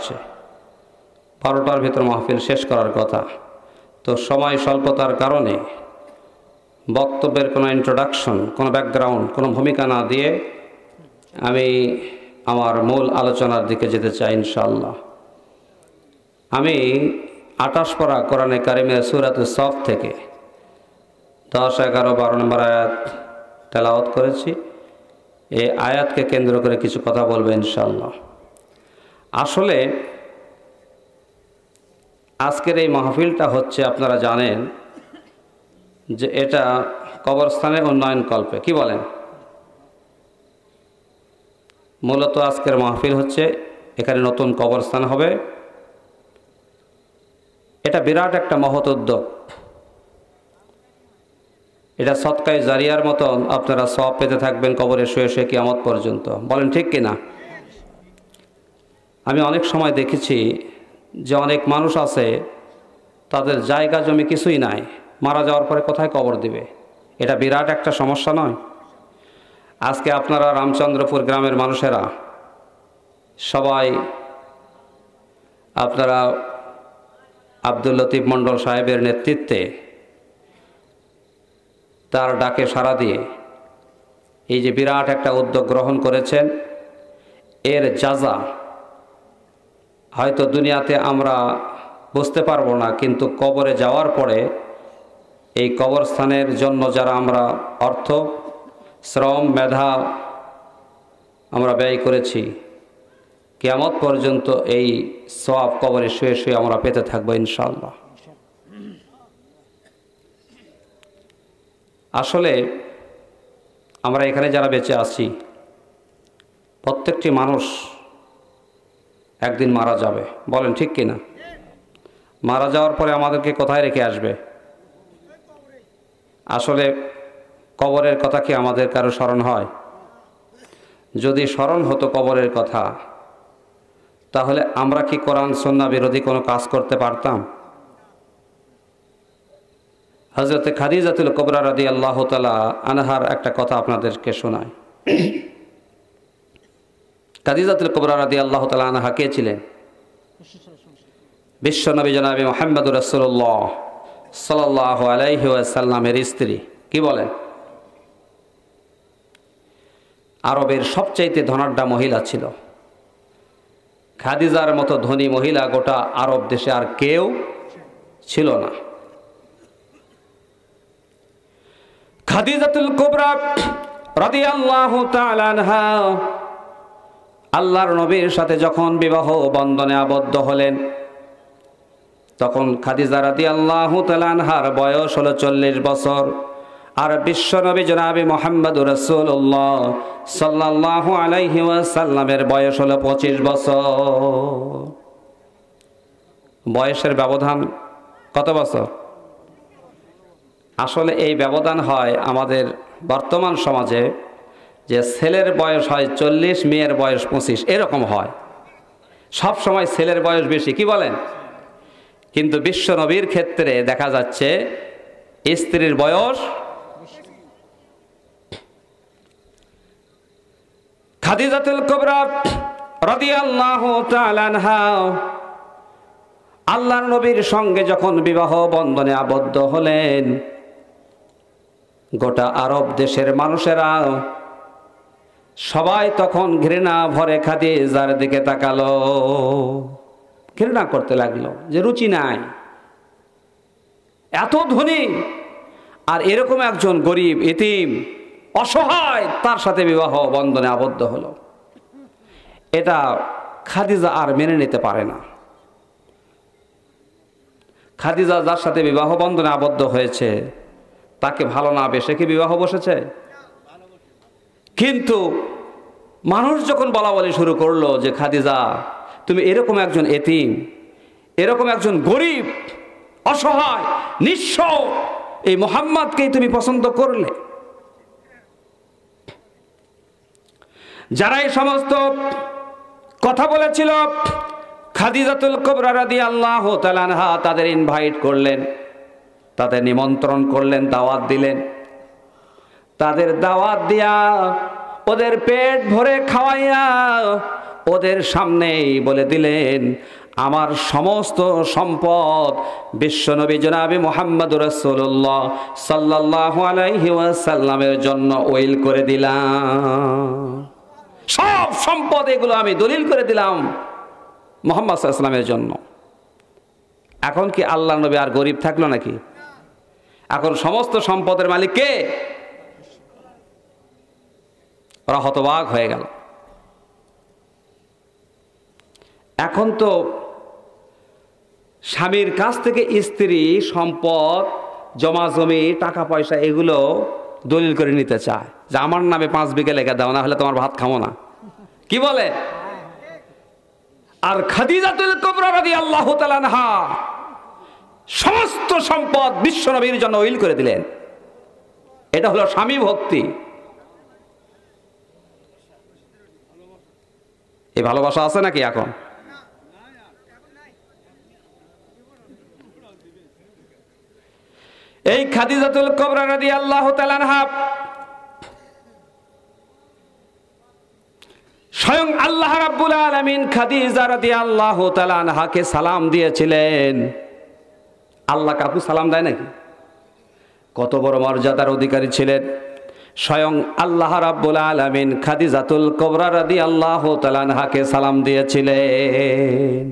আসছে, 12টার ভিতর মাহফিল শেষ করার কথা। তো সময় স্বল্পতার কারণে বক্তব্যের কোনো ইন্ট্রোডাকশন, কোনো ব্যাকগ্রাউন্ড, কোনো ভূমিকা না দিয়ে আমি আমার মূল আলোচনার দিকে যেতে চাই ইনশাআল্লাহ। আমি 28 পারা কোরআনে কারিমের সূরাতুস সফ থেকে 10, 11, 12 নম্বর আয়াত তেলাওয়াত করেছি। এই আয়াতকে কেন্দ্র করে কিছু কথা বলবো ইনশাআল্লাহ। আসলে আজকের এই মাহফিলটা হচ্ছে, আপনারা জানেন যে এটা কবরস্থানের উন্নয়ন কল্পে, কি বলেন? মূলত আজকের মাহফিল হচ্ছে এখানে নতুন কবরস্থান হবে। এটা বিরাট একটা মহৎ উদ্যোগ। এটা সদকায়ে জারিয়ার মতো আপনারা সওয়াব পেতে থাকবেন কবরে শুয়ে শুয়ে কিয়ামত পর্যন্ত। বলেন ঠিক কিনা? আমি অনেক সময় দেখেছি যে অনেক মানুষ আছে, তাদের জায়গা জমি কিছুই নাই, মারা যাওয়ার পরে কোথায় কবর দিবে? এটা বিরাট একটা সমস্যা নয়? আজকে আপনারা রামচন্দ্রপুর গ্রামের মানুষেরা সবাই আপনারা আব্দুল লতিফ মণ্ডল সাহেবের নেতৃত্বে, তার ডাকে সাড়া দিয়ে এই যে বিরাট একটা উদ্যোগ গ্রহণ করেছেন, এর যাজা হয়তো দুনিয়াতে আমরা বুঝতে পারবো না, কিন্তু কবরে যাওয়ার পরে এই কবরস্থানের জন্য যারা আমরা অর্থ, শ্রম, মেধা আমরা ব্যয় করেছি, কিয়ামত পর্যন্ত এই সওয়াব কবরে শুয়ে শুয়ে আমরা পেতে থাকবো ইনশাআল্লাহ। আসলে আমরা এখানে যারা বেঁচে আছি, প্রত্যেকটি মানুষ একদিন মারা যাবে। বলেন ঠিক কিনা? মারা যাওয়ার পরে আমাদেরকে কোথায় রেখে আসবে? আসলে কবরের কথা কি আমাদের কারো স্মরণ হয়? যদি স্মরণ হতো কবরের কথা, তাহলে আমরা কি কোরআন সুন্নাহ বিরোধী কোনো কাজ করতে পারতাম? হযরত খাদিজাতুল কুবরা রাদিয়াল্লাহু তাআলা আনহার একটা কথা আপনাদেরকে শোনাই। খাদিজাতুল কুবরা রাদিয়াল্লাহু তাআলা আনহা কে ছিলেন? বিশ্বনবী জনাবে মুহাম্মদুর রাসূলুল্লাহ সাল্লাল্লাহু আলাইহি ওয়াসাল্লামের স্ত্রী। কি বলেন? আরবের সবচাইতে ধনাঢ্য মহিলা ছিল। খাদিজার মতো ধনী মহিলা গোটা আরব দেশে আর কেউ ছিল না। খাদিজাতুল কুবরা রাদিয়াল্লাহু তাআলা আনহা আল্লাহর নবীর সাথে যখন বিবাহ বন্ধনে আবদ্ধ হলেন, তখন খাদিজা রাদিয়াল্লাহু তাআলা আনহার বয়স হলো 40 বছর, আর বিশ্বনবী জনাবে মুহাম্মদুর রাসূলুল্লাহ সাল্লাল্লাহু আলাইহি ওয়াসাল্লামের বয়স হলো 25 বছর। বয়সের ব্যবধান কত বছর? আসলে এই ব্যবধান হয় আমাদের বর্তমান সমাজে, যে ছেলের বয়স হয় 40, মেয়ের বয়স 25, এরকম হয়। সব সময় ছেলের বয়স বেশি, কি বলেন? কিন্তু বিশ্ব নবীর ক্ষেত্রে দেখা যাচ্ছে স্ত্রীর বয়স। খাদিজাতুল কুবরা রাদিয়াল্লাহু তাআলা আনহা আল্লাহর নবীর সঙ্গে যখন বিবাহ বন্ধনে আবদ্ধ হলেন, গোটা আরব দেশের মানুষেরা সবাই তখন ঘৃণা ভরে খাদিজার দিকে তাকালো, ঘৃণা করতে লাগলো যে রুচি নাই, এত ধনী আর এরকম একজন গরিব এতিম অসহায় তার সাথে বিবাহ বন্ধনে আবদ্ধ হলো। এটা খাদিজা আর মেনে নিতে পারে না। খাদিজা যার সাথে বিবাহ বন্ধনে আবদ্ধ হয়েছে তাকে ভালো না বেসে কি বিবাহ বসেছে? কিন্তু মানুষ যখন বলা বলি শুরু করলো যে খাদিজা তুমি এরকম একজন এতিম, এরকম একজন গরিব অসহায় নিঃস্ব এই মুহাম্মদকেই তুমি পছন্দ করলে, যারা এই সমস্ত কথা বলেছিল খাদিজাতুল কুবরা রাদিয়াল্লাহু তাআলা আনহা তাদের ইনভাইট করলেন, তাদের নিমন্ত্রণ করলেন, দাওয়াত দিলেন। তাদের দাওয়াত দিয়া ওদের পেট ভরে খাওয়াইয়া ওদের সামনেই বলে দিলেন, আমার সমস্ত সম্পদ বিশ্বনবী জনাবে মুহাম্মদুর রাসূলুল্লাহ সাল্লাল্লাহু আলাইহি ওয়াসাল্লামের জন্য ওইল করে দিলাম। সব সম্পদ এগুলো আমি দলিল করে দিলাম মুহাম্মদ সাল্লাল্লাহু আলাইহি ওয়াসাল্লামের জন্য। এখন কি আল্লাহ নবী আর গরিব থাকলো নাকি? এখন সমস্ত সম্পদের মালিক কে? ওরা হতবাক হয়ে গেল। এখন তো স্বামীর কাছ থেকে স্ত্রী সম্পদ, জমা জমি, টাকা পয়সা এগুলো দলিল করে নিতে চায় যে আমার নামে 5 বিঘা লেখা দাও, না হলে তোমার ভাত খাবো না। কি বলে? আর খাদিজাতুল কুবরা রাদিয়াল্লাহু তাআলা আনহা সমস্ত সম্পদ বিশ্বনবীর জন্য উইল করে দিলেন। এটা হলো স্বামী ভক্তি। এই ভালোবাসা আছে নাকি এখন? এই খাদিজাতুল কুবরা রাদিয়াল্লাহু তাআলা আনহা স্বয়ং আল্লাহ রাব্বুল আলামিন খাদিজা রাদিয়াল্লাহু তাআলা আনহাকে সালাম দিয়েছিলেন। আল্লাহ কাকু সালাম দেয় নাকি? কত বড় মর্যাদার অধিকারী ছিলেন স্বয়ং আল্লাহ রাব্বুল আলামিন খাদিজাতুল কুবরা রাদিয়াল্লাহু তাআলা আনহাকে সালাম দিয়েছিলেন।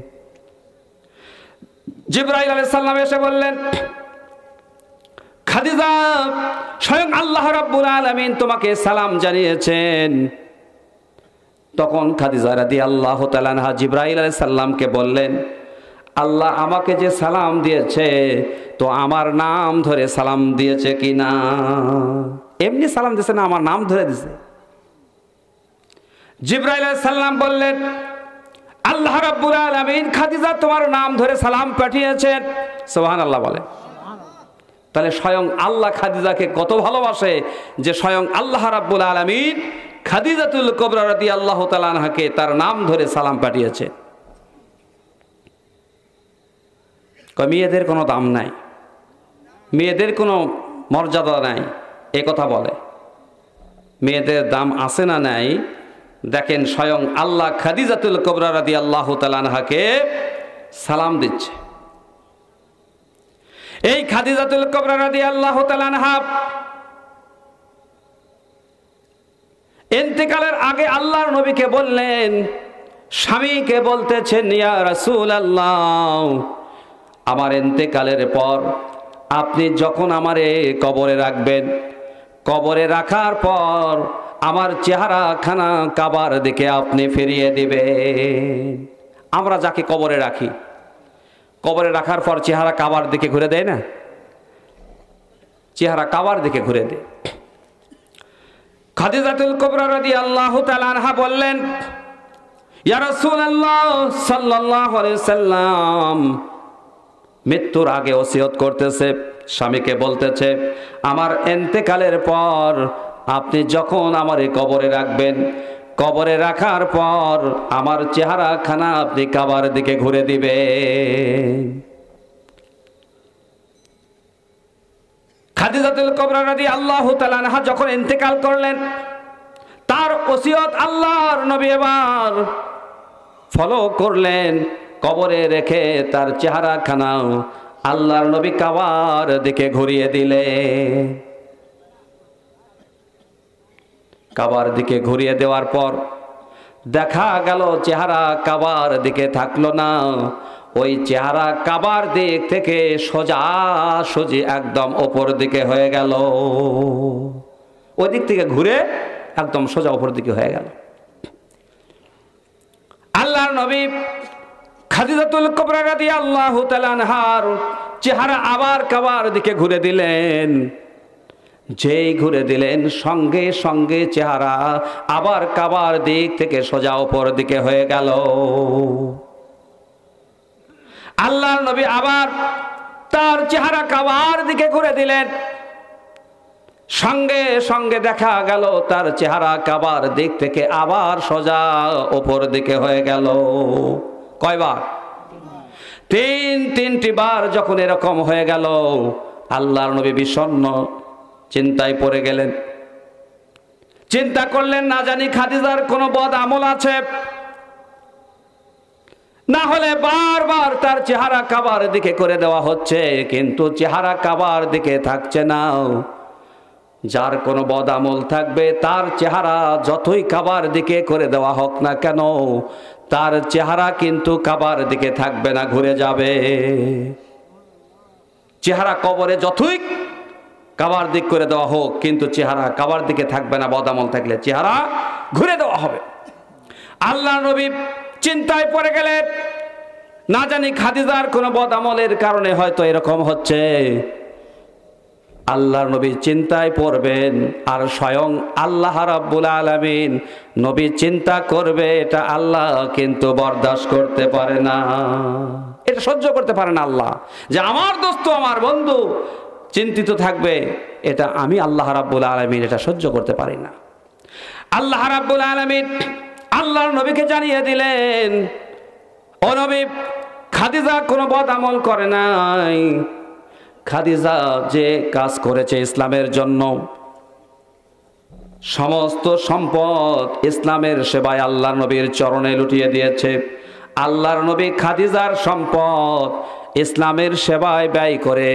জিবরাইল আলাইহিস সালাম এসে বললেন, খাদিজা, স্বয়ং আল্লাহ রাব্বুল আলামিন তোমাকে সালাম জানিয়েছেন। তখন খাদিজা রাদিয়াল্লাহু তাআলা আনহা জিবরাইল আলাইহিস সালামকে বললেন, আল্লাহ আমাকে যে সালাম দিয়েছে তো আমার নাম ধরে সালাম দিয়েছে কিনা? এমনি সালাম দিয়েছে না, আমার নাম ধরে দিয়েছে? জিবরাইল আলাইহিস সালাম বললেন, আল্লাহ রাব্বুল আলামিন খাদিজা তোমার নাম ধরে সালাম পাঠিয়েছেন। সুবহানাল্লাহ বলে। তাহলে স্বয়ং আল্লাহ খাদিজাকে কত ভালোবাসে যে স্বয়ং আল্লাহ রাব্বুল আলামিন খাদিজাতুল কুবরা রাদিয়াল্লাহু তাআলা আনহাকে তার নাম ধরে সালাম পাঠিয়েছে। মেয়েদের কোনো দাম নাই, মেয়েদের কোনো মর্যাদা নাই, এ কথা বলে। মেয়েদের দাম আছে না নাই দেখেন, স্বয়ং আল্লাহ খাদিজাতুল কুবরা রাদিয়াল্লাহু তাআলা আনহাকে সালাম দিচ্ছে। এই খাদিজাতুল কুবরা রাদিয়াল্লাহু তাআলা আনহা ইন্তেকালের আগে আল্লাহর নবীকে বললেন, স্বামীকে বলতেছেন, ইয়া রাসূলুল্লাহ, আমার ইন্তেকালের পর আপনি যখন আমারে কবরে রাখবেন, কবরে রাখার পর আমার চেহারাখানা কাবার দিকে আপনি ফিরিয়ে দিবেন। আমরা যাকে কবরে রাখি, কবরে রাখার পর চেহারা কাবার দিকে ঘুরে দেয় না? চেহারা কাবার দিকে ঘুরে দেয়। খাদিজাতুল কুবরা রাদিয়াল্লাহু তাআলা আনহা বললেন, ইয়া রাসূলুল্লাহ সাল্লাল্লাহু আলাইহি সাল্লাম, মৃত্যুর আগে ওসিয়ত করতেছে, স্বামীকে বলতেছে, আমার ইন্তেকালের পর আপনি যখন আমারে কবরে রাখবেন, কবরে রাখার পর আমার চেহারাখানা আপনি কাবার দিকে ঘুরে দিবেন। খাদিজাতুল কুবরা রাদিয়াল্লাহু তাআলা আনহা যখন ইন্তেকাল করলেন, তার ওসিয়ত আল্লাহর নবী এবার ফলো করলেন। কবরে রেখে তার চেহারাখানা আল্লাহর নবী কাবার দিকে ঘুরিয়ে দিলেন। কাবার দিকে ঘুরিয়ে দেওয়ার পর দেখা গেল চেহারা কাবার দিকে থাকলো না, ওই চেহারা কাবার দিক থেকে সোজা সোজি একদম ওপর দিকে হয়ে গেল। ওই দিক থেকে ঘুরে একদম সোজা ওপর দিকে হয়ে গেল। আল্লাহর নবী খাদিজাতুল কুবরা রাদিয়াল্লাহু তাআলা আনহার চেহারা আবার কাবার দিকে ঘুরে দিলেন। যেই ঘুরে দিলেন, সঙ্গে সঙ্গে চেহারা আবার কাবার দিক থেকে সোজা ওপর দিকে হয়ে গেল। আল্লাহর নবী আবার তার চেহারা কাবার দিকে ঘুরে দিলেন। সঙ্গে সঙ্গে দেখা গেল তার চেহারা কাবার দিক থেকে আবার সোজা ওপর দিকে হয়ে গেল। কয়বার? তিনটি বার যখন এরকম হয়ে গেল, আল্লাহর নবী বিষণ্ণ চিন্তায় পড়ে গেলেন। চিন্তা করলেন, না জানি খাদিজার কোনো বদ আমল আছে, না হলে বারবার তার চেহারা কাবার দিকে করে দেওয়া হচ্ছে, কিন্তু চেহারা কাবার দিকে থাকছে না। যার কোনো বদামল থাকবে তার চেহারা যতই কাবার দিকে করে দেওয়া হোক না কেন, তার চেহারা কিন্তু কাবার দিকে থাকবে না, ঘুরে যাবে। চেহারা কবরে যতই কাবার দিক করে দেওয়া হোক, কিন্তু চেহারা কাবার দিকে থাকবে না। বদামল থাকলে চেহারা ঘুরে দেওয়া হবে। আল্লাহ নবী চিন্তায় পড়ে গেলেন, না জানি খাদিজার কোনো বদামলের কারণে হয়তো এরকম হচ্ছে। আল্লাহর নবী চিন্তায় পড়বেন, আর স্বয়ং আল্লাহ রাব্বুল আলামিন নবী চিন্তা করবে, এটা আল্লাহ কিন্তু বরদাস্ত করতে পারে না, এটা সহ্য করতে পারে না আল্লাহ, যে আমার দোস্ত আমার বন্ধু চিন্তিত থাকবে, এটা আমি আল্লাহ রাব্বুল আলামিন এটা সহ্য করতে পারি না। আল্লাহ রাব্বুল আলামিন আল্লাহর নবীকে জানিয়ে দিলেন, ও নবী, খাদিজা কোনো বদআমল করে নাই। খাদিজা যে কাজ করেছে ইসলামের জন্য, সমস্ত সম্পদ ইসলামের সেবায় আল্লাহর নবীর চরণে লুটিয়ে দিয়েছে। আল্লাহর নবী খাদিজার সম্পদ ইসলামের সেবায় ব্যয় করে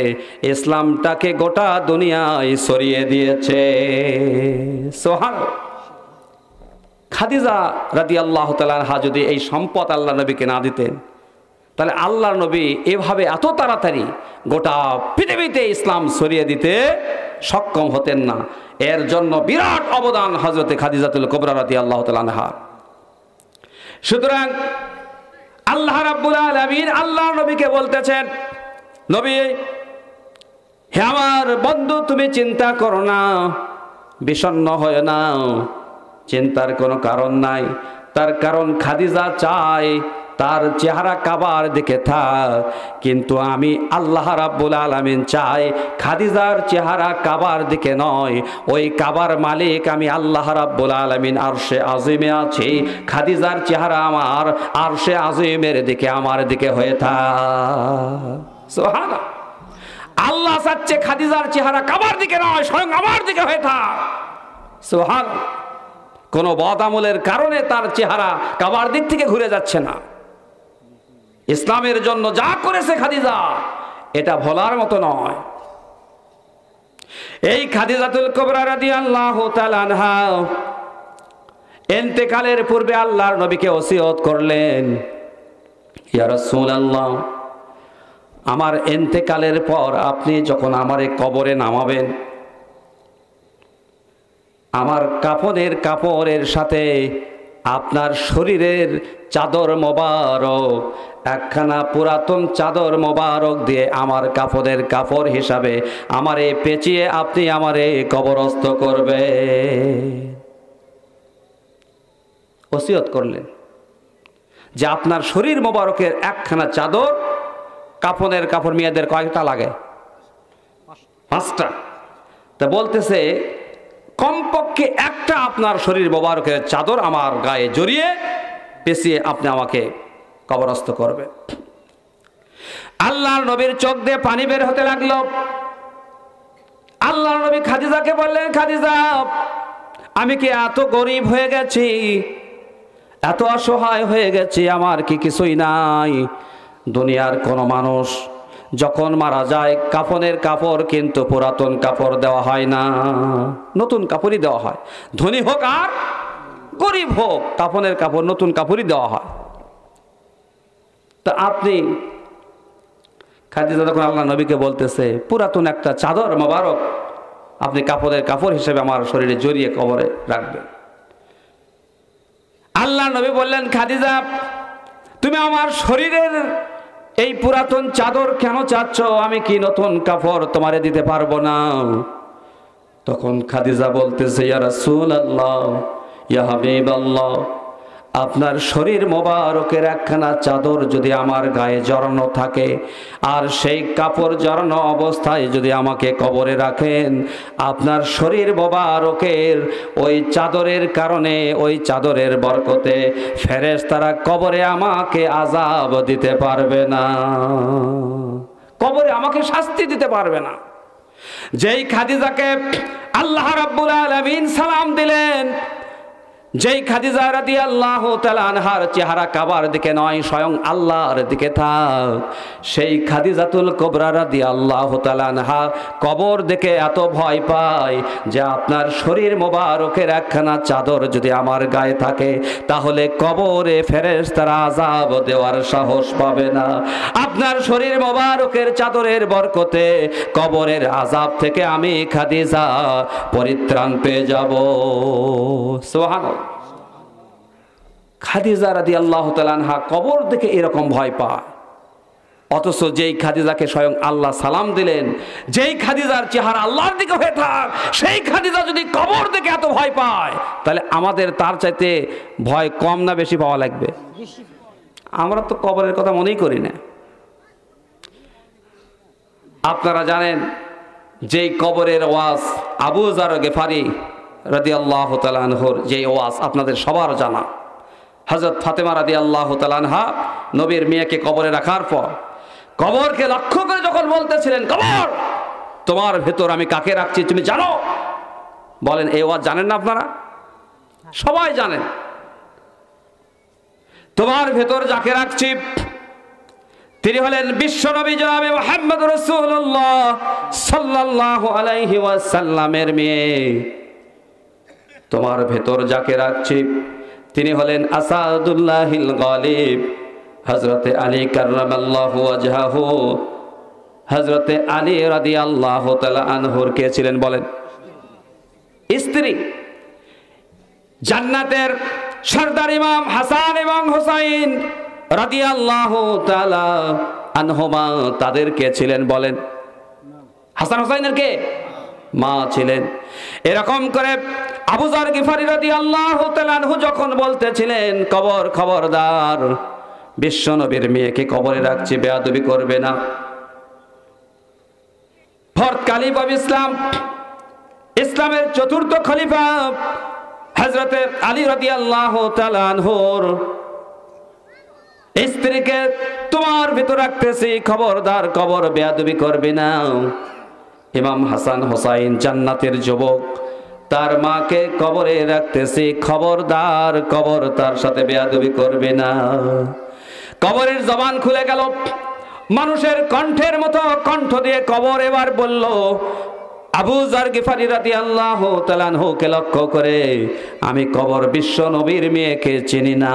ইসলামটাকে গোটা দুনিয়ায় ছড়িয়ে দিয়েছে। সুবহানাল্লাহ। খাদিজা রাদিয়াল্লাহু তাআলা আনহা যদি এই সম্পদ আল্লাহ নবীকে না দিতেন, তাহলে আল্লাহ নবী এভাবে এত তাড়াতাড়ি গোটা পৃথিবীতে ইসলাম ছড়িয়ে দিতে সক্ষম হতেন না। এর জন্য বিরাট অবদান হযরতে খাদিজাতুল কুবরা রাদিয়াল্লাহু তাআলা আনহা। সুতরাং আল্লাহ রাব্বুল আলামিন আল্লাহ নবীকে বলতেছেন, নবী, হে আমার বন্ধু, তুমি চিন্তা করো না, বিষণ্ণ হয় না, চিন্তার কোনো কারণ নাই। তার কারণ খাদিজা চায় তার চেহারা কাবার দিকে থাক, কিন্তু আমি আল্লাহ রাব্বুল আলামিন চাই খাদিজার চেহারা কাবার দিকে নয়। ওই কাবার মালিক আমি আল্লাহ রাব্বুল আলামিন আরশে আজিমে আছি, খাদিজার চেহারা আমার আরশে আজিমের দিকে, আমার দিকে হয়ে থাক। সুবহানাল্লাহ। আল্লাহ চাচ্ছে খাদিজার চেহারা কাবার দিকে নয়, স্বয়ং আমার দিকে হয়ে থাক। সুবহানাল্লাহ। কোনো বদআমলের কারণে তার চেহারা কাবার দিক থেকে ঘুরে যাচ্ছে না। ইসলামের জন্য যা করেছে খাদিজা, এটা ভোলার মতো নয়। এই খাদিজাতুল কুবরা রাদিয়াল্লাহু তাআলা আনহা ইন্তেকালের পূর্বে আল্লাহর নবীকে ওসিয়ত করলেন, ইয়া রাসূলুল্লাহ, আমার ইন্তেকালের পর আপনি যখন আমারে কবরে নামাবেন, আমার কাফনের কাপড়ের সাথে আপনার শরীরের চাদর মোবারক, একখানা পুরাতন চাদর মোবারক দিয়ে আমার কাফনের কাপড় হিসাবে আমারে পেঁচিয়ে আপনি আমারে কবরস্থ করবে। ওসিয়ত করলেন যে আপনার শরীর মোবারকের একখানা চাদর, কাফনের কাপড় মেয়েদের কয়টা লাগে? 5টা। তা বলতেছে কমপক্ষে একটা আপনার শরীর মোবারকের চাদর আমার গায়ে জড়িয়ে পেঁচিয়ে আপনি আমাকে কবরস্থ করবে। আল্লাহর নবীর চোখ দিয়ে পানি বের হতে লাগলো। আল্লাহর নবী খাদিজাকে বললেন, খাদিজা, আমি কি এত গরিব হয়ে গেছি, এত অসহায় হয়ে গেছি, আমার কি কিছুই নাই? দুনিয়ার কোনো মানুষ যখন মারা যায় কাফনের কাপড় কিন্তু পুরাতন কাপড় দেওয়া হয় না, নতুন কাপড়ই দেওয়া হয়। ধনী হোক আর গরিব হোক, কাফনের কাপড় নতুন কাপড়ই দেওয়া হয়। তা আপনি, খাদিজা যখন আল্লাহ নবীকে বলতেছে পুরাতন একটা চাদর মোবারক আপনি কাপড়ের কাপড় হিসেবে আমার শরীরে জড়িয়ে কবরে রাখবেন, আল্লাহ নবী বললেন, খাদিজা, তুমি আমার শরীরের এই পুরাতন চাদর কেন চাচ্ছ? আমি কি নতুন কাপড় তোমারে দিতে পারবো না? তখন খাদিজা বলতেছে, ইয়া রাসূলুল্লাহ, ইয়া হাবিবাল্লাহ, আপনার শরীর মোবারকের একখানা চাদর যদি আমার গায়ে জড়ানো থাকে, আর সেই কাপড় জড়ানো অবস্থায় যদি আমাকে কবরে রাখেন, আপনার শরীর মোবারকের ওই চাদরের কারণে, ওই চাদরের বরকতে ফেরেশতারা কবরে আমাকে আযাব দিতে পারবে না, কবরে আমাকে শাস্তি দিতে পারবে না। যেই খাদিজাকে আল্লাহ রাব্বুল আলামিন সালাম দিলেন, যেই খাদিজা রাদিয়াল্লাহু তাআলা আনহার চেহারা কাবার দিকে নয়, স্বয়ং আল্লাহর দিকে থাক, সেই খাদিজাতুল কুবরা রাদিয়াল্লাহু তাআলা আনহা কবর দেখে এত ভয় পায় যে আপনার শরীর মোবারকের একখানা চাদর যদি আমার গায়ে থাকে তাহলে কবরে ফেরেশতারা আযাব দেওয়ার সাহস পাবে না। আপনার শরীর মোবারকের চাদরের বরকতে কবরের আযাব থেকে আমি খাদিজা পরিত্রাণ পেয়ে যাব। সুবহানাল্লাহ। খাদিজা রাদিয়াল্লাহু তাআলা আনহা কবর দেখে এরকম ভয় পায়, অথচ যেই খাদিজাকে স্বয়ং আল্লাহ সালাম দিলেন, যেই খাদিজার চেহারা আল্লাহর দিকে হয়ে থাক, সেই খাদিজা যদি কবর দেখে এত ভয় পায় তাহলে আমাদের তার চাইতে ভয় কম না বেশি পাওয়া লাগবে? আমরা তো কবরের কথা মনেই করি না। আপনারা জানেন যেই কবরের ওয়াজ আবু যার গিফারি রাদিয়াল্লাহু তাআলা আনহুর যেই ওয়াজ আপনাদের সবার জানা। হযরত ফাতেমা রাদিয়াল্লাহু তাআলা আনহা নবীর মেয়েকে কবরে রাখার পর কবরকে লক্ষ্য করে যখন বলতেছিলেন, কবর তোমার ভেতর আমি কাকে রাখছি তুমি জানো? বলেন এই ওয়াজ জানেন না আপনারা? সবাই জানেন। তোমার ভেতর যাকে রাখছি তিনি হলেন বিশ্বনবী জনাবে মুহাম্মদ রাসূলুল্লাহ সাল্লাল্লাহু আলাইহি ওয়াসাল্লামের মেয়ে। তোমার ভেতর যাকে রাখছি তিনি হলেন আসাদুল্লাহিল গালিব, হযরতে আলী কাররামাল্লাহু ওয়াজহাহু। হযরতে আলী রাদিয়াল্লাহু তাআলা আনহুর কে ছিলেন বলেন? স্ত্রী। জান্নাতের সরদার ইমাম হাসান এবং হুসাইন রাদিয়াল্লাহু তাআলা আনহুমা তাদের কে ছিলেন বলেন? হাসান হুসাইনের কে মা ছিলেন। এরকম করে আবু যার গিফারি রাদিয়াল্লাহু তাআলা আনহু যখন বলতেছিলেন, কবর খবরদার, বিশ্ব নবীর মেয়েকে কবরে রাখছি, বেয়াদবি করবে না। ফোর্থ কালিফ অফ ইসলাম, ইসলামের চতুর্থ খলিফা হযরতে আলী রাদিয়াল্লাহু তাআলা আনহুর স্ত্রীকে তোমার ভিতর রাখতেছি, খবরদার কবর বেয়াদবি করবে না। ইমাম হাসান হোসাইন জান্নাতের যুবক, তার মাকে কবরে রাখতেছি, খবরদার কবর তার সাথে বেয়াদবি করবে না। কবরের জবান খুলে গেল, মানুষের কণ্ঠের মতো কণ্ঠ দিয়ে কবর এবার বলল, আবু যার গিফারি রাদিয়াল্লাহু তাআলা আনহুকে লক্ষ্য করে, আমি কবর বিশ্ব নবীর মেয়েকে চিনি না,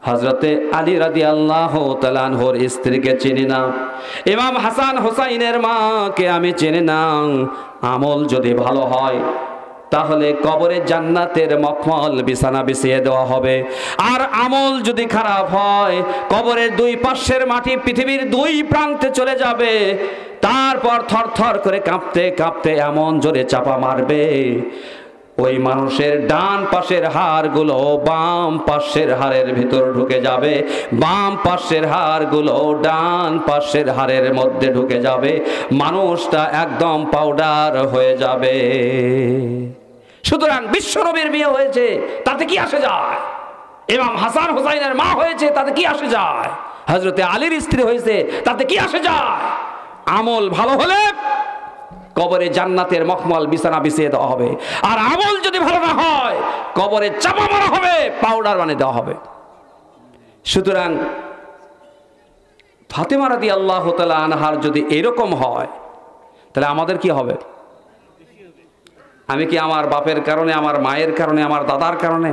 হযরতে আলী রাদিয়াল্লাহু তাআলা আনহুর স্ত্রীকে চিনি না, ইমাম হাসান হোসাইনের মাকে আমি চিনি না। আমল যদি ভালো হয় তাহলে কবরে জান্নাতের মখমল বিছানা বিছিয়ে দেওয়া হবে, আর আমল যদি খারাপ হয় কবরের দুই পাশের মাটি পৃথিবীর দুই প্রান্তে চলে যাবে, তারপর থরথর করে কাঁপতে কাঁপতে এমন জোরে চাপা মারবে ওই মানুষের ডান পাশের হাড়গুলো বাম পাশের হাড়ের ভিতর ঢুকে যাবে, বাম পাশের হাড়গুলো ডান পাশের হাড়ের মধ্যে ঢুকে যাবে, মানুষটা একদম পাউডার হয়ে যাবে। সুতরাং বিশ্বনবীর বিয়ে হয়েছে তাতে কি আসে যায়? ইমাম হাসান হুসাইনের মা হয়েছে তাতে কি আসে যায়? হযরতে আলীর স্ত্রী হয়েছে তাতে কি আসে যায়? আমল ভালো হলে কবরে জান্নাতের মখমল বিছানা বিছিয়ে দেওয়া হবে, আর আমল যদি ভালো না হয় কবরে চাপা মারা হবে, পাউডার বানিয়ে দেওয়া হবে। সুতরাং ফাতেমা রাদিয়াল্লাহু তাআলা আনহার যদি এরকম হয় তাহলে আমাদের কি হবে? আমি কি আমার বাপের কারণে, আমার মায়ের কারণে, আমার দাদার কারণে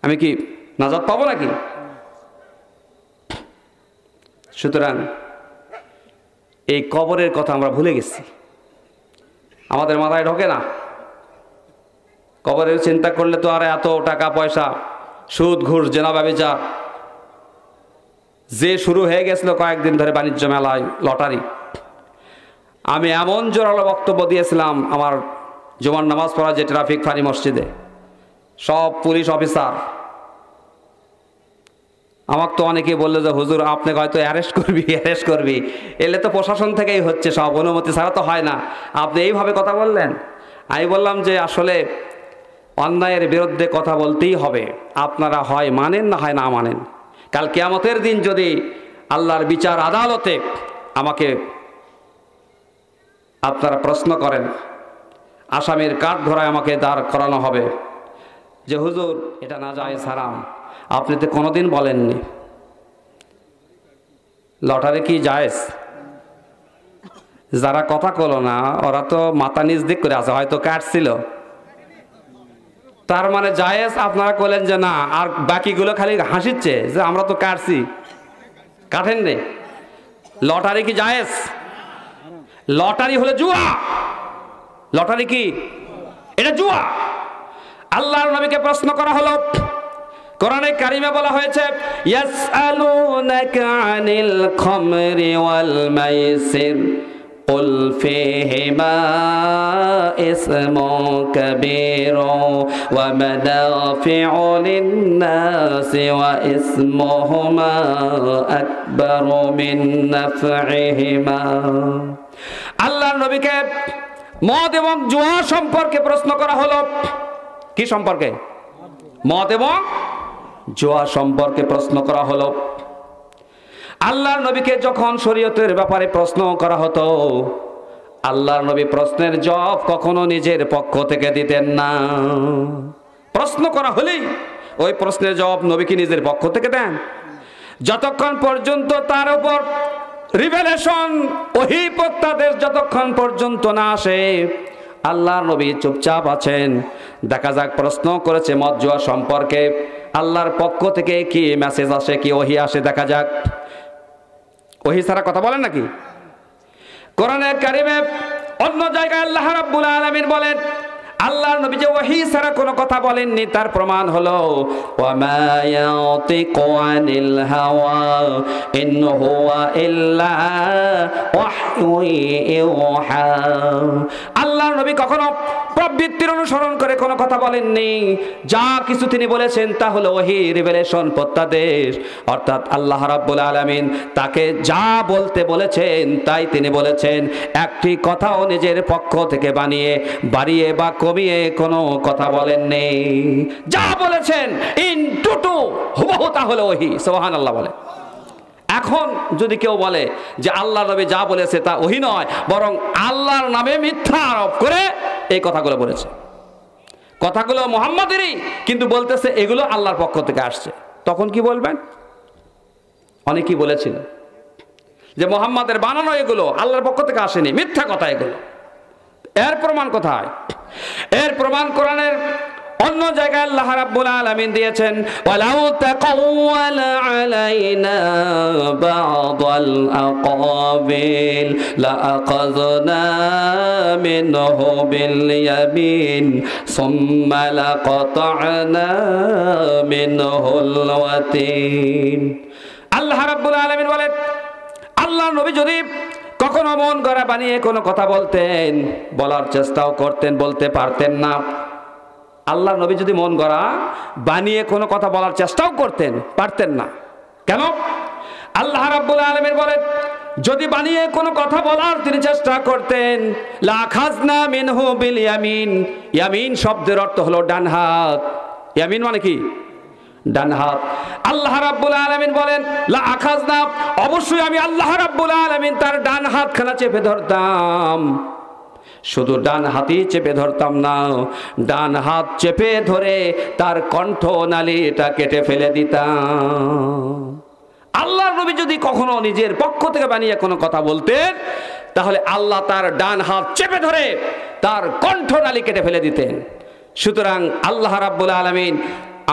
আমি কি নাজাত পাবো নাকি? সুতরাং এই কবরের কথা আমরা ভুলে গেছি, আমাদের মাথায় ঢোকে না। কবরের চিন্তা করলে তো আর এত টাকা পয়সা, সুদ ঘুষ জেনা ব্যভিচার যে শুরু হয়ে গেছিল কয়েকদিন ধরে বাণিজ্য মেলায়, লটারি। আমি এমন জোরালো বক্তব্য দিয়েছিলাম আমার জুমার নামাজ পড়া যে ট্রাফিক ফাঁড়ি মসজিদে, সব পুলিশ অফিসার আমাকে তো অনেকেই বললো যে হুজুর আপনাকে হয়তো অ্যারেস্ট করবি, এলে তো প্রশাসন থেকেই হচ্ছে, সব অনুমতি ছাড়া তো হয় না, আপনি এইভাবে কথা বললেন। আমি বললাম যে আসলে অন্যায়ের বিরুদ্ধে কথা বলতেই হবে, আপনারা হয় মানেন না হয় না মানেন। কাল কিয়ামতের দিন যদি আল্লাহর বিচার আদালতে আমাকে আপনারা প্রশ্ন করেন, আসামির কাঠ ধরায় আমাকে দাঁড় করানো হবে, যে হুজুর এটা না জায়েজ হারাম, আপনি তো কোনোদিন বলেননি। লটারি কি জায়েজ? যারা কথা কলো না ওরা তো মাথা নিচ দিক করে আছে, হয়তো কাটছিল, তার মানে জায়েজ। আপনারা বলেন যে না, আর বাকিগুলো খালি হাসিচ্ছে যে আমরা তো কাটছি, কাটেন রে। লটারি কি জায়েজ? লটারি হলে জুয়া। লটারি কি? এটা জুয়া। আল্লাহর নবীকে প্রশ্ন করা হলো, কোরআনে কারিমে বলা হয়েছে ইয়াসআলুনাকা আনিল খামরি ওয়াল মাইসির কুল ফীহিমা ইসমুন কাবীরুন ওয়া মানাফিউ লিন-নাসি ওয়া ইসমুহুমা আকবারু মিন নাফইহিমা। আল্লাহর নবীকে মদ এবং জুয়া সম্পর্কে প্রশ্ন করা হলো। কি সম্পর্কে? মদ এবং জুয়া সম্পর্কে প্রশ্ন করা হলো। আল্লাহর নবীকে যখন শরীয়তের ব্যাপারে প্রশ্ন করা হতো, আল্লাহর নবী প্রশ্নের জবাব কখনো নিজের পক্ষ থেকে দিতেন না। প্রশ্ন করা হলেই ওই প্রশ্নের জবাব নবী কি নিজের পক্ষ থেকে দেন? যতক্ষণ পর্যন্ত তার উপর রিভেলেশন, ওহী প্রত্যাদেশ যতক্ষণ পর্যন্ত না আসে, আল্লাহর নবী চুপচাপ আছেন। দেখা যাক প্রশ্ন করেছে মদ জুয়া সম্পর্কে, আল্লাহর পক্ষ থেকে কি মেসেজ আসে, কি ওহী আসে, দেখা যাক। ওহী ছাড়া কথা বলেন নাকি? কোরআনে কারিমে অন্য জায়গায় আল্লাহ রাব্বুল আলামিন বলেন, আল্লাহর নবী যে ওহী ছাড়া কোনো কথা বলেননি তার প্রমাণ হলো ওয়া মা ইয়াতিকু আনিল হাওয়া ইন হুয়া ইল্লা ওয়াহয়ুন ইউহা। আল্লাহর নবী কখনো প্রবৃত্তির অনুসরণ করে কোনো কথা বলেননি। যা কিছু তিনি বলেছেন তা হলো ওহী, রিভেলেশন, প্রত্যাদেশ। অর্থাৎ আল্লাহ রাব্বুল আলামিন তাকে যা বলতে বলেছেন তাই তিনি বলেছেন। একটি কথাও নিজের পক্ষ থেকে বাড়িয়ে বা কমিয়ে কোনো কথা বলেননি। যা বলেছেন ইন টুটু হুবহু তা হলো ওহী। সুবহানাল্লাহ বলে। এখন যদি কেউ বলে যে আল্লাহর নবী যা বলেছে তা ওহী নয়, বরং আল্লাহর নামে মিথ্যা আরোপ করে এই কথাগুলো বলেছে, কথাগুলো মুহাম্মাদেরই, কিন্তু বলতেছে এগুলো আল্লাহর পক্ষ থেকে আসছে, তখন কি বলবেন? অনেকেই বলেছিল যে মুহাম্মাদের বানানো এগুলো আল্লাহর পক্ষ থেকে আসেনি, মিথ্যা কথা এগুলো। এর প্রমাণ কোথায়? এর প্রমাণ কোরআনের অন্য জায়গায় আল্লাহ রাব্বুল আলামিন দিয়েছেন, ওয়ালাউ তাকাওয়ালা আলাইনা বা'দাল আকাবিল লাআখাযনা মিনহু বিল ইয়ামিন সুম্মা লাকাতা'না মিনহুল ওয়াতিন। আল্লাহ রাব্বুল আলামিন বলেন, আল্লাহ নবী যদি কখনো মন গড়া বানিয়ে কোনো কথা বলতেন, বলার চেষ্টাও করতেন, বলতে পারতেন না। আল্লাহ নবী যদি মন গড়া বানিয়ে কোনো কথা বলার চেষ্টাও করতেন, পারতেন না। কেন? আল্লাহ রাব্বুল আলামিন বলেন, যদি বানিয়ে কোনো কথা বলার তিনি চেষ্টা করতেন, লাখাজনা মিনহু বিল ইয়ামিন। ইয়ামিন শব্দের অর্থ হলো ডান হাত। ইয়ামিন মানে কি? ডান হাত। আল্লাহ রাব্বুল আলামিন বলেন, লা আখাযনা, অবশ্যই আমি আল্লাহ রাব্বুল আলামিন তার ডান হাতখানা চেপে ধরতাম। শুধু ডান হাতই চেপে ধরতাম না, ডান হাত চেপে ধরে তার কণ্ঠনালীটা কেটে ফেলে দিতাম। আল্লাহর নবী যদি কখনো নিজের পক্ষ থেকে বানিয়ে কোনো কথা বলতেন, তাহলে আল্লাহ তার ডান হাত চেপে ধরে তার কণ্ঠনালী কেটে ফেলে দিতেন। সুতরাং আল্লাহ রাব্বুল আলামিন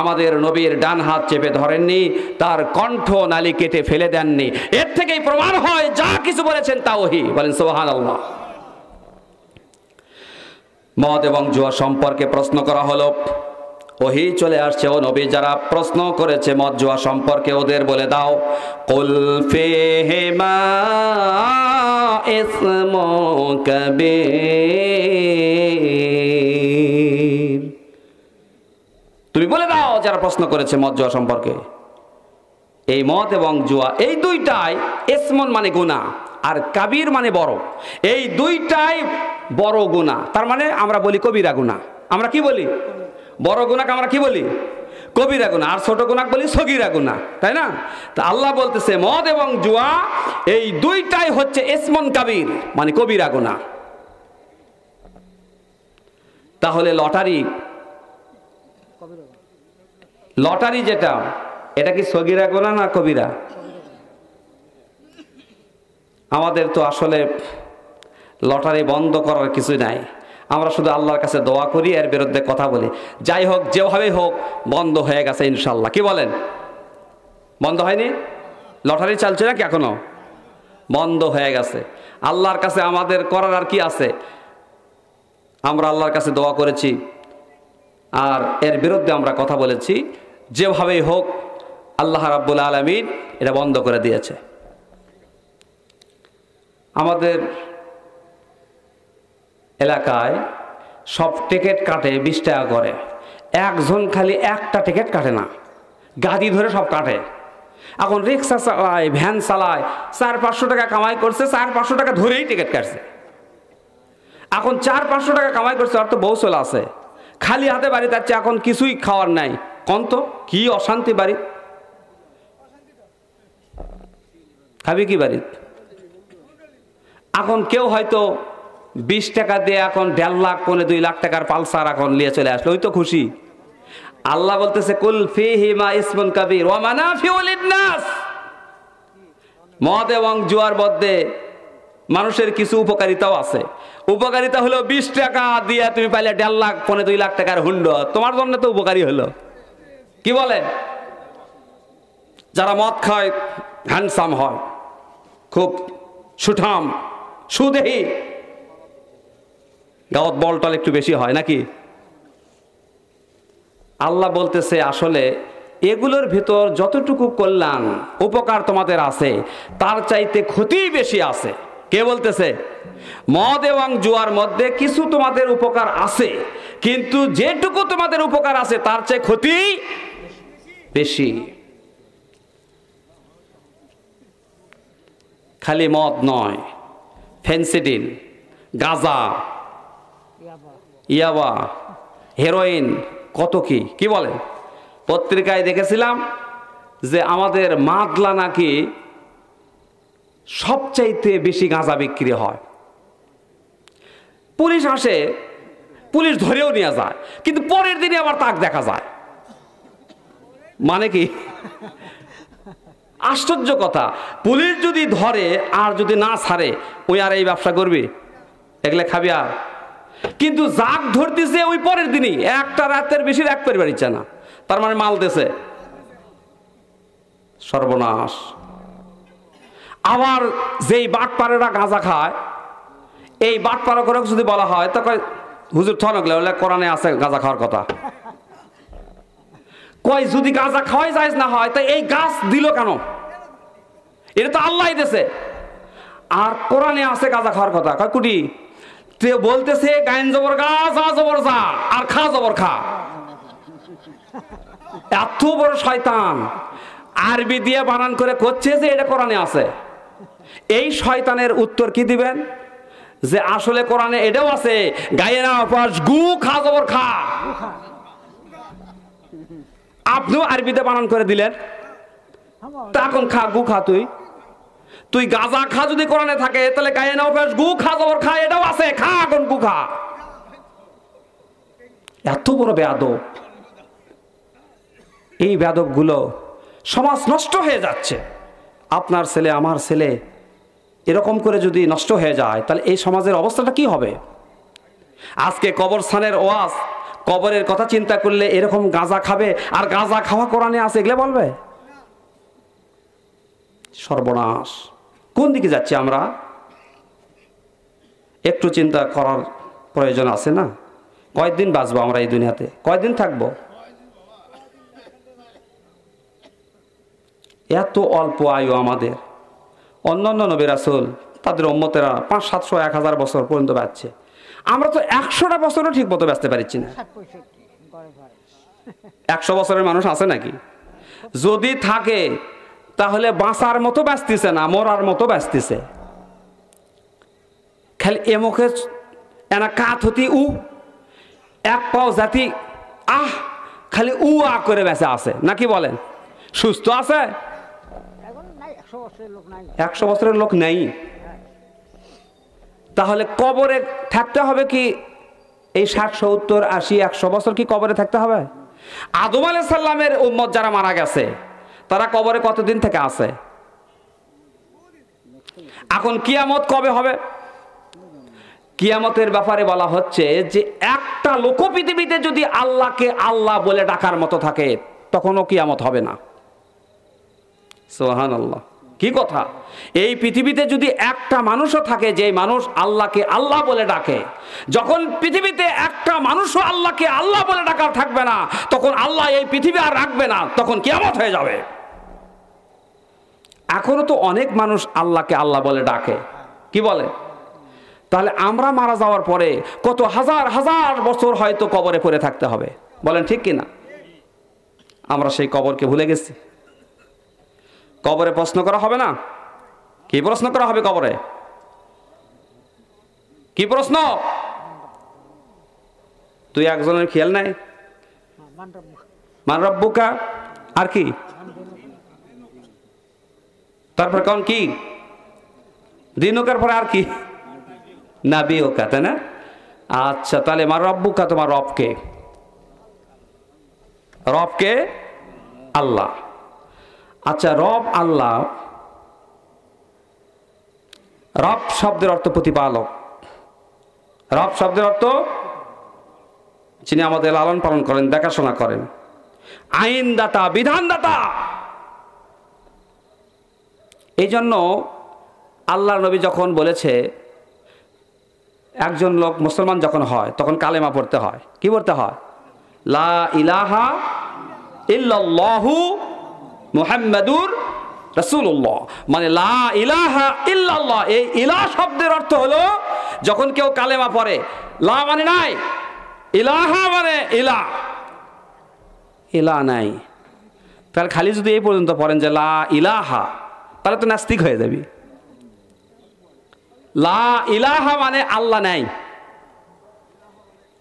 আমাদের নবীর ডান হাত চেপে ধরেননি, তার কণ্ঠনালী কেটে ফেলে দেননি। এর থেকেই প্রমাণ হয় যা কিছু বলেছেন তা ওহী। বলেন সুবহানাল্লাহ। মদ এবং জুয়া সম্পর্কে প্রশ্ন করা হলো, ওহী চলে আসছে, ও নবী যারা প্রশ্ন করেছে মদ জুয়া সম্পর্কে ওদের বলে দাও, কুল ফীহিমা ইসমুন কাবীর। তুমি বলে দাও যারা প্রশ্ন করেছে মদ জুয়া সম্পর্কে, এই মদ এবং জুয়া এই দুইটাই ইসমুন মানে গুনাহ, আর কাবীর মানে বড়। এই দুইটাই বড় গুনাহ। তার মানে আমরা বলি কবিরা গুনাহ। আমরা কি বলি? বড় গুনাহকে আমরা কি বলি? কবিরা গুনাহ। আর ছোট গুনাহ বলি সগীরা গুনাহ, তাই না? তা আল্লাহ বলতেছে মদ এবং জুয়া এই দুইটাই হচ্ছে ইসমুন কাবীর, মানে কবিরা গুনাহ। তাহলে লটারি লটারি যেটা, এটা কি সগীরা গুনাহ না কবিরা? আমাদের তো আসলে লটারি বন্ধ করার কিছু নাই, আমরা শুধু আল্লাহর কাছে দোয়া করি, এর বিরুদ্ধে কথা বলি। যাই হোক, যেভাবেই হোক বন্ধ হয়ে গেছে ইনশাল্লাহ। কি বলেন? বন্ধ হয়নি? লটারি চলছে নাকি এখনো? বন্ধ হয়ে গেছে। আল্লাহর কাছে আমাদের করার আর কি আছে? আমরা আল্লাহর কাছে দোয়া করেছি আর এর বিরুদ্ধে আমরা কথা বলেছি। যেভাবেই হোক আল্লাহ রাব্বুল আলামিন এটা বন্ধ করে দিয়েছে। আমাদের এলাকায় সব টিকিট কাটে 20 টাকা করে। একজন খালি একটা টিকিট কাটে না, গাড়ি ধরে সব কাটে। এখন রিক্সা চালায়, ভ্যান চালায়, 400-500 টাকা কামাই করছে, 400-500 টাকা ধরেই টিকিট কাটছে। এখন 400-500 টাকা কামাই করছে, আর তো বউ চলে আছে, খালি হাতে বাড়ি যাচ্ছে, এখন কিছুই খাওয়ার নাই। কন্ত কি অশান্তি বাড়ি, খাবি কি বাড়ি? এখন কেউ হয়তো 20 টাকা দিয়ে এখন 1.5 লাখ 2 লাখ টাকার পালসার এখন নিয়ে চলে আসলো, ওই তো খুশি। আল্লাহ বলতেছে কুল ফীহিমা ইসমুন কাবীর ওয়া মানাফিউ লিন-নাস। মদ এবং জুয়ার মধ্যে মানুষের কিছু উপকারিতাও আছে। উপকারিতা হলো 20 টাকা দিয়ে তুমি পাইলে 1.5 লাখ 2 লাখ টাকার হুন্ড, তোমার জন্য তো উপকারী হলো। কি বলেন? যারা মদ খায় হ্যান্ডসাম হয়, খুব সুঠাম সুদেহী, গাওয়াত বলটল একটু বেশি হয় নাকি? আল্লাহ বলতেছে আসলে এগুলোর ভিতর যতটুকু কল্যাণ উপকার তোমাদের আছে, তার চাইতে ক্ষতি বেশি আছে। কে বলতেছে? মদ এবং জুয়ার মধ্যে কিছু তোমাদের উপকার আছে, কিন্তু যেটুকু তোমাদের উপকার আছে তার চেয়ে ক্ষতি বেশি। খালি মদ নয়, ফেন্সিডিল, গাঁজা, ইয়াবা, হেরোইন, কত কি কি বলে। পত্রিকায় দেখেছিলাম যে আমাদের মাদলা নাকি সবচাইতে বেশি গাঁজা বিক্রি হয়। পুলিশ আসে, পুলিশ ধরেও নিয়ে যায়, কিন্তু পরের দিনে আবার তাক দেখা যায়। মানে কি? আশ্চর্য কথা, পুলিশ যদি ধরে আর যদি না ছাড়ে, ওই আর এই ব্যবসা করবি, এগুলো খাবি আর। কিন্তু যাক ধরতেছে ওই পরের দিনই, একটা রাতের বেশি এক পরিবার ইচ্ছা না, তার মানে মাল দেশে। সর্বনাশ। আবার যেই বাটপারেরা গাঁজা খায়, এই বাটপাড়া করে যদি বলা হয় তো কয় হুজুর ঠনকলে বলে কোরআনে আছে গাঁজা খাওয়ার কথা। কয় যদি গাঁজা খাওয়াই যায় না হয় তাই এই গাছ দিল কেন? এটা তো আল্লাহ দিয়েছে, আর কোরআনে আছে গাঁজা খাওয়ার কথা। কয় কুটি তে বলতেছে গায়েন জবর গা, যা জবর যা, আর খা জবর খা। এত বড় শয়তান, আরবি দিয়ে বানান করে করছে যে এটা কোরআনে আছে। এই শয়তানের উত্তর কি দিবেন? যে আসলে কোরআনে এটাও আছে, গায়ে না পাস গু খা জবর খা। আপনিও আরবিতে বানান করে দিলেন, তা এখন খা গু খা। তুই গাঁজা খা যদি কোরআনে থাকে, তাহলে গায়ে না পাস গু খা জবর খা এটাও আছে, খা এখন গু খা। এত বড় বেয়াদব। এই বেয়াদব গুলো সমাজ নষ্ট হয়ে যাচ্ছে। আপনার ছেলে আমার ছেলে এরকম করে যদি নষ্ট হয়ে যায়, তাহলে এই সমাজের অবস্থাটা কি হবে? আজকে কবরস্থানের ওয়াজ, কবরের কথা চিন্তা করলে এরকম গাঁজা খাবে আর গাঁজা খাওয়া কোরআনে আছে এগুলো বলবে? সর্বনাশ। কোন দিকে যাচ্ছি আমরা? একটু চিন্তা করার প্রয়োজন আছে না? কয়দিন বাঁচবো আমরা এই দুনিয়াতে? কয়দিন থাকবো? এত অল্প আয়ু আমাদের। অন্যান্য নবী রাসূল তাদের উম্মতেরা 500, 700, 1000 বছর পর্যন্ত বাঁচছে। আমরা তো 100টা বছরও ঠিক মতো বাঁচতে পারছি না। 100 বছরের মানুষ আছে নাকি? যদি থাকে তাহলে বাঁচার মতো বাঁচতেছে না, মরার মতো বাঁচতেছে। খালি এমুখে এনা কাত হতি উ, এক পাও জাতি আহ, খালি উ আ করে বেঁচে আছে নাকি বলেন? সুস্থ আছে? 100 বছরের লোক নেই। তাহলে কবরে থাকতে হবে কি এই 60, 70, 80, 100 বছর কি কবরে থাকতে হবে? আদম আলাইহিস সালামের উম্মত যারা মারা গেছে তারা কবরে কতদিন থেকে আছে? এখন কিয়ামত কবে হবে? কিয়ামতের ব্যাপারে বলা হচ্ছে যে একটা লোক পৃথিবীতে যদি আল্লাহকে আল্লাহ বলে ডাকার মতো থাকে তখনও কিয়ামত হবে না। সুবহানাল্লাহ, কি কথা! এই পৃথিবীতে যদি একটা মানুষও থাকে যে মানুষ আল্লাহকে আল্লাহ বলে ডাকে, যখন পৃথিবীতে একটা মানুষও আল্লাহকে আল্লাহ বলে ডাকার থাকবে না তখন আল্লাহ এই পৃথিবী আর রাখবে না, তখন কিয়ামত হয়ে যাবে। এখনো তো অনেক মানুষ আল্লাহকে আল্লাহ বলে ডাকে, কি বলে? তাহলে আমরা মারা যাওয়ার পরে কত হাজার হাজার বছর হয়তো কবরে পড়ে থাকতে হবে, বলেন ঠিক কিনা? আমরা সেই কবরকে ভুলে গেছি। কবরে প্রশ্ন করা হবে না? কি প্রশ্ন করা হবে কবরে? কি প্রশ্ন? তুই একজনের খেয়াল নাই? মান রব্বুকা, আর কি? তারপর কোন কি দিনুকার পরে আর কি? নাবিউকা, তাই না? আচ্ছা, তাহলে মান রব্বুকা, তোমার রবকে? রবকে আল্লাহ। আচ্ছা, রব আল্লাহ, রব শব্দের অর্থ প্রতিপালক। রব শব্দের অর্থ যিনি আমাদের লালন পালন করেন, দেখাশোনা করেন, আইনদাতা, বিধানদাতা। এই জন্য আল্লাহর নবী যখন বলেছে একজন লোক মুসলমান যখন হয় তখন কালেমা পড়তে হয়। কি পড়তে হয়? লা ইলাহা ইল্লাল্লাহু মুহাম্মাদুর রাসূলুল্লাহ, মানে লা ইলাহা ইল্লাল্লাহ। এই ইলাহ শব্দের অর্থ হলো যখন কেউ কালেমা পড়ে, লা মানে নাই, ইলাহা মানে ইলাহ, ইলাহ নাই। তাহলে খালি যদি এই পর্যন্ত পড়েন যে লা ইলাহা, তাহলে তো নাস্তিক হয়ে যাবি। লা ইলাহা মানে আল্লাহ নাই,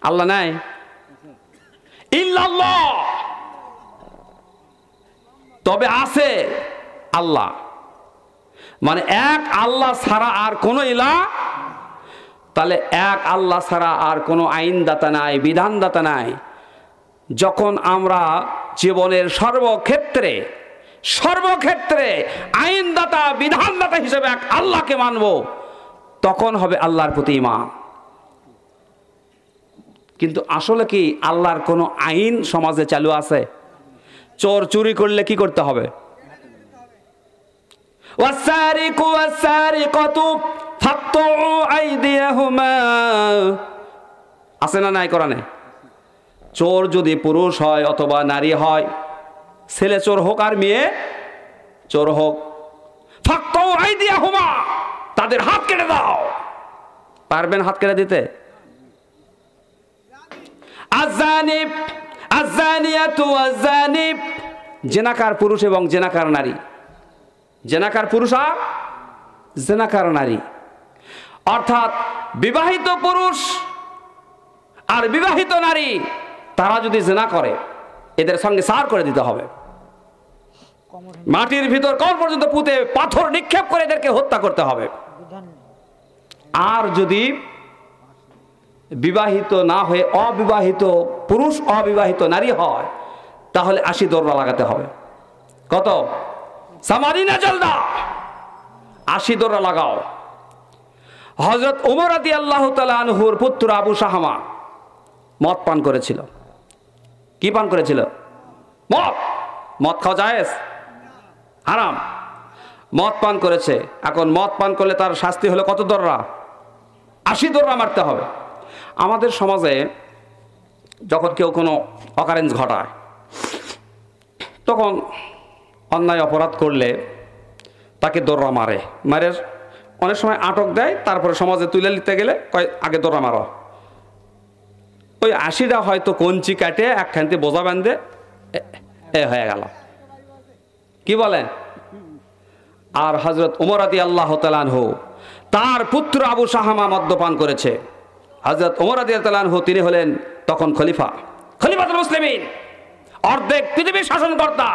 আল্লাহ নাই। ইল্লাল্লাহ, তবে আছে আল্লাহ, মানে এক আল্লাহ ছাড়া আর কোনো ইলাহ। তাহলে এক আল্লাহ ছাড়া আর কোনো আইনদাতা নাই, বিধানদাতা নাই। যখন আমরা জীবনের সর্বক্ষেত্রে সর্বক্ষেত্রে আইনদাতা, বিধানদাতা হিসেবে এক আল্লাহকে মানব, তখন হবে আল্লাহর প্রতি ঈমান। কিন্তু আসলে কি আল্লাহর কোনো আইন সমাজে চালু আছে? চোর চুরি করলে কি করতে হবে? ওয়াসারিকু ওয়াসারিকাতু ফাকতু আইদিয়াহুমা, আছে না নাই কোরআনে? চোর যদি পুরুষ হয় অথবা নারী হয়, ছেলে চোর হোক আর মেয়ে চোর হোক, ফাকতু আইদিয়াহুমা, তাদের হাত কেটে দাও। পারবেন হাত কেটে দিতে? আযানি আযানিয়াতু ওয়াযানি, জেনাকার পুরুষ এবং জেনাকার নারী, জেনাকার পুরুষ আর জেনাকার নারী, অর্থাৎ বিবাহিত পুরুষ আর বিবাহিত নারী, তারা যদি জেনা করে এদের সঙ্গে সার করে দিতে হবে। মাটির ভিতর কবর পর্যন্ত পুঁতে পাথর নিক্ষেপ করে এদেরকে হত্যা করতে হবে। আর যদি বিবাহিত না হয়ে অবিবাহিত পুরুষ, অবিবাহিত নারী হয়, তাহলে 80 দৌড়া লাগাতে হবে। কত? সামারিনা জলদা, 80 দৌড়া লাগাও। হযরত ওমর রাদিয়াল্লাহু তাআলা আনহুর পুত্র আবু শাহামা মদ পান করেছিল। কি পান করেছিল? মদ। মদ খাওয়া জায়েজ? হারাম। মদ পান করেছে। এখন মদ পান করলে তার শাস্তি হলো কত দৌড়া? 80 দৌড়া মারতে হবে। আমাদের সমাজে যখন কেউ কোনো অকারেন্স ঘটায়, তখন অন্যায় অপরাধ করলে তাকে দৌড়া মারে, মারে অনেক সময় আটক দেয়, তারপরে সমাজে তুলে নিতে গেলে কয় আগে দৌড়া মারো। ওই 80টা হয়তো কঞ্চি কাটে একখানতে বোঝা বাঁধে এ হয়ে গেল। কি বলেন? আর হযরত ওমর রাদিয়াল্লাহু তাআলা আনহু, তার পুত্র আবু শাহামা মদ্যপান করেছে। হযরত ওমর রাদিয়াল্লাহু তাআলা আনহু তিনি হলেন তখন খলিফা, খলিফাতুল মুসলিমিন, অর্ধেক পৃথিবীর শাসনকর্তা।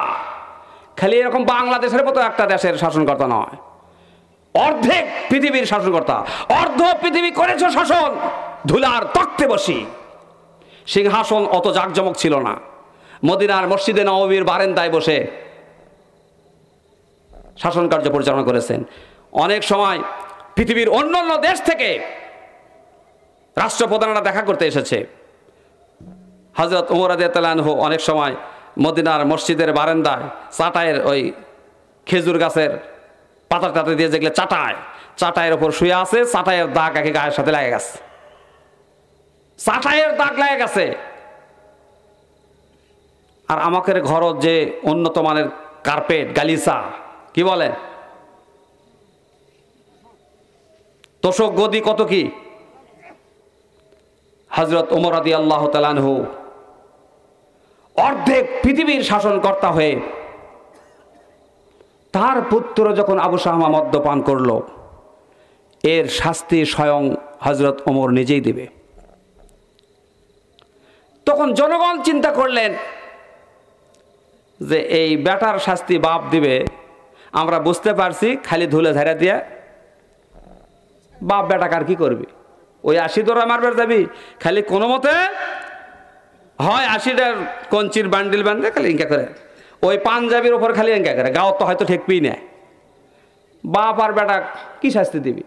খালি এরকম বাংলাদেশের মতো একটা দেশের শাসনকর্তা নয়, অর্ধেক পৃথিবীর শাসনকর্তা। অর্ধ পৃথিবী করেছে শাসন ধুলার তক্তে বসি। সিংহাসন অত জাকজমক ছিল না, মদিনার মসজিদে নববীর বারান্দায় বসে শাসন কার্য পরিচালনা করেছেন। অনেক সময় পৃথিবীর অন্যান্য দেশ থেকে রাষ্ট্রপ্রধানেরা দেখা করতে এসেছে। হযরত ওমর রাদিয়াল্লাহু আনহু অনেক সময় মদিনার মসজিদের বারান্দায় চাটাইয়ের ওই খেজুর গাছের পাতা দিয়ে যেগুলো চাটাইয়ের ওপর শুয়ে আছে, চাটাইয়ের দাগ একে গায়ের সাথে লেগে গেছে, চাটাইয়ের দাগ লেগে গেছে। আর আমাদের ঘরত যে উন্নত মানের কার্পেট গালিচা কি বলেন, তোষক গদি কত কি। হযরত ওমর রাদিয়াল্লাহু তাআলা আনহু অর্ধেক পৃথিবীর শাসনকর্তা হয়ে তার পুত্র যখন আবু শাহমা মদ্যপান করলো, এর শাস্তি স্বয়ং হযরত ওমর নিজেই দিবে। তখন জনগণ চিন্তা করলেন যে এই বেটার শাস্তি বাপ দিবে, আমরা বুঝতে পারছি খালি ধুলে ঝাড়া দিয়ে বাপ বেটা কার কি করবি, ওই 80 দৌড়া মারবার যাবি, খালি কোনো মতে হয় 80টার কঞ্চির বান্ডিল বান্ধে খালি ইঙ্কা করে ওই পাঞ্জাবির ওপর খালি ইঙ্কা করে, গাঁও তো হয়তো ঠেকবি না, বাপ আর বেটা কি শাস্তি দিবি,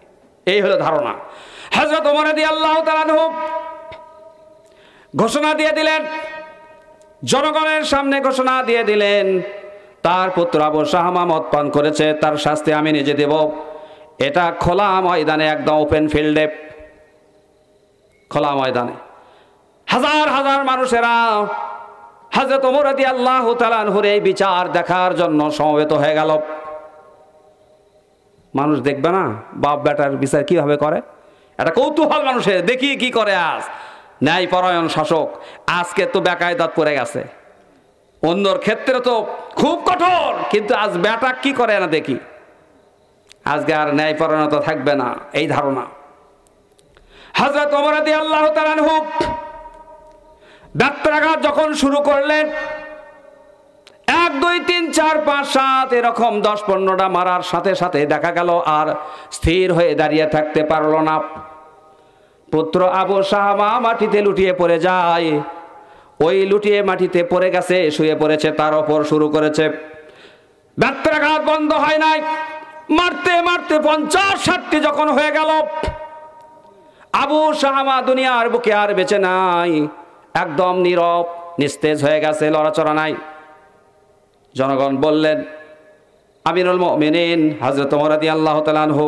এই হলো ধারণা। হযরত ওমর রাদিয়াল্লাহু তাআলা আনহু ঘোষণা দিয়ে দিলেন, জনগণের সামনে ঘোষণা দিয়ে দিলেন, তার পুত্র আবু শাহমা মদ পান করেছে, তার শাস্তি আমি নিজে দেব। এটা খোলা ময়দানে, একদম ওপেন ফিল্ডে, খোলা ময়দানে হাজার হাজার মানুষেরা হযরত ওমর রাদিয়াল্লাহু তাআলা আনহুর এই বিচার দেখার জন্য সমবেত হয়ে গেল। মানুষ দেখবে না বাপ বেটার বিচার কিভাবে করে, এটা কৌতূহল মানুষের, দেখি কি করে। আজ ন্যায়পরায়ণ শাসক আজকে তো বেকায়দাত পড়ে গেছে, অন্যর ক্ষেত্রে তো খুব কঠোর, কিন্তু আজ বেটা কি করে না দেখি। আজকে আর ন্যায়পরায়ণতা থাকবে না, এই ধারণা। হযরত ওমর রাদিয়াল্লাহু তাআলা আনহু ব্যত্রাঘাত যখন শুরু করলেন, 1 2 3 4 5 7 এরকম 10-15টা মারার সাথে সাথে দেখা গেল আর স্থির হয়ে দাঁড়িয়ে থাকতে পারলো না। পুত্র আবু শাহমা মাটিতে লুটিয়ে পড়ে যায়, ওই লুটিয়ে মাটিতে পড়ে গেছে, শুয়ে পড়েছে, তার ওপর শুরু করেছে। ব্যত্রাঘাত বন্ধ হয় নাই, মারতে মারতে 50-60টি যখন হয়ে গেল, আবু শাহমা দুনিয়ার বুকে আর বেঁচে নাই, একদম নীরব নিস্তেজ হয়ে গেছে, লড়াচড়া নাই। জনগণ বললেন, আমিরুল মুমিনিন হযরত ওমর রাদিয়াল্লাহু তাআলা আনহু,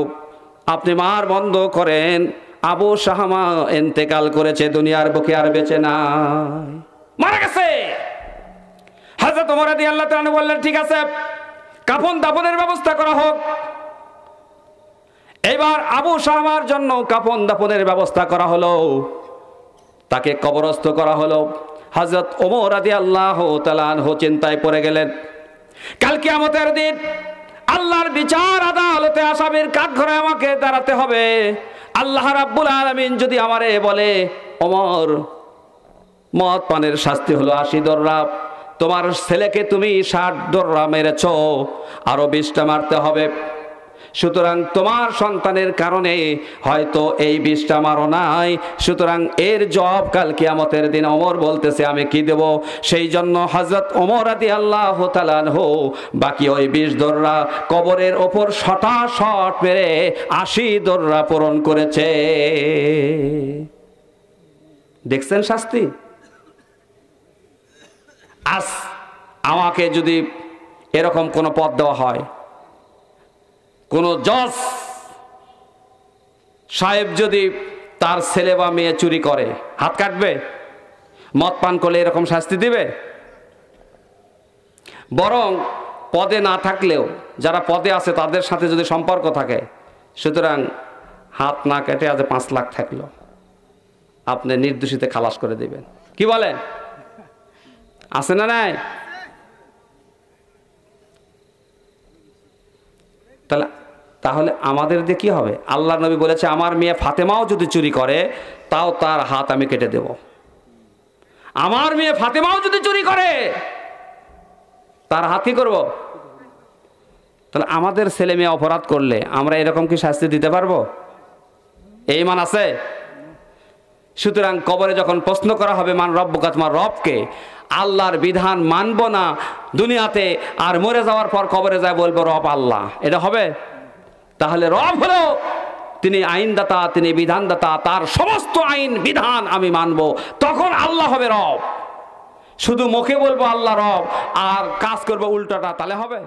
আপনি মার বন্ধ করেন, আবু শাহমা ইন্তেকাল করেছে, দুনিয়ার বুকে আর বেঁচে নাই, মারা গেছে। হযরত ওমর রাদিয়াল্লাহু তাআলা আনহু বললেন, ঠিক আছে, কাফন দাফনের ব্যবস্থা করা হোক। এবার আবু শাহমার জন্য কাফন দাফনের ব্যবস্থা করা হলো, তাকে কবরস্থ করা হলো। হযরত ওমর রাদিয়াল্লাহু তাআলা আনহু চিন্তায় পড়ে গেলেন, কাল কিয়ামতের দিন আল্লাহর বিচার আদালতে আসামির কাঠগড়ায় আমাকে দাঁড়াতে হবে। আল্লাহ রাব্বুল আলামিন যদি আমারে বলে, ওমর মদ পানের শাস্তি হলো 80 দররা, তোমার ছেলেকে তুমি 60 দররা মেরেছো, আরো 20টা মারতে হবে, সুতরাং তোমার সন্তানের কারণে হয়তো এই 20টা মারো নাই, সুতরাং এর জবাব কাল কিয়ামতের দিন ওমর বলতেছে আমি কি দেব। সেই জন্য হযরত ওমর রাদিয়াল্লাহু তাআলা আনহু বাকি ওই 20 দররা কবরের ওপর শটাশট মেরে 80 দররা পূরণ করেছে। দেখছেন শাস্তি। আজ আমাকে যদি এরকম কোনো পদ দেওয়া হয়, কোন জজ সাহেব যদি তার ছেলে বা মেয়ে চুরি করে হাত কাটবে? মদ পান করলে এরকম শাস্তি দিবে? বরং পদে না থাকলেও যারা পদে আছে তাদের সাথে যদি সম্পর্ক থাকে, সুতরাং হাত না কেটে আজ 5 লাখ থাকলো, আপনি নির্দোষীতে খালাস করে দিবেন। কি বলেন? আছে না নাই? তাহলে আমাদের দিয়ে কি হবে? আল্লাহ নবী বলেছে, আমার মেয়ে ফাতেমাও যদি চুরি করে তাও তার হাত আমি কেটে দেব। আমার মেয়ে ফাতেমাও যদি চুরি করে তার হাত কি করব? তাহলে আমাদের ছেলে মেয়ে অপরাধ করলে আমরা এরকম কি শাস্তি দিতে পারবো? এই মান আছে? সুতরাং কবরে যখন প্রশ্ন করা হবে মান রব্বুকা, তোমার রবকে, আল্লাহর বিধান মানব না দুনিয়াতে, আর মরে যাওয়ার পর কবরে যায় বলবো রব আল্লাহ, এটা হবে? তাহলে রব হলো তিনি আইনদাতা, তিনি বিধানদাতা, তার সমস্ত আইন বিধান আমি মানব, তখন আল্লাহ হবে রব। শুধু মুখে বলবো আল্লাহ রব আর কাজ করবো উল্টাটা, তাহলে হবে?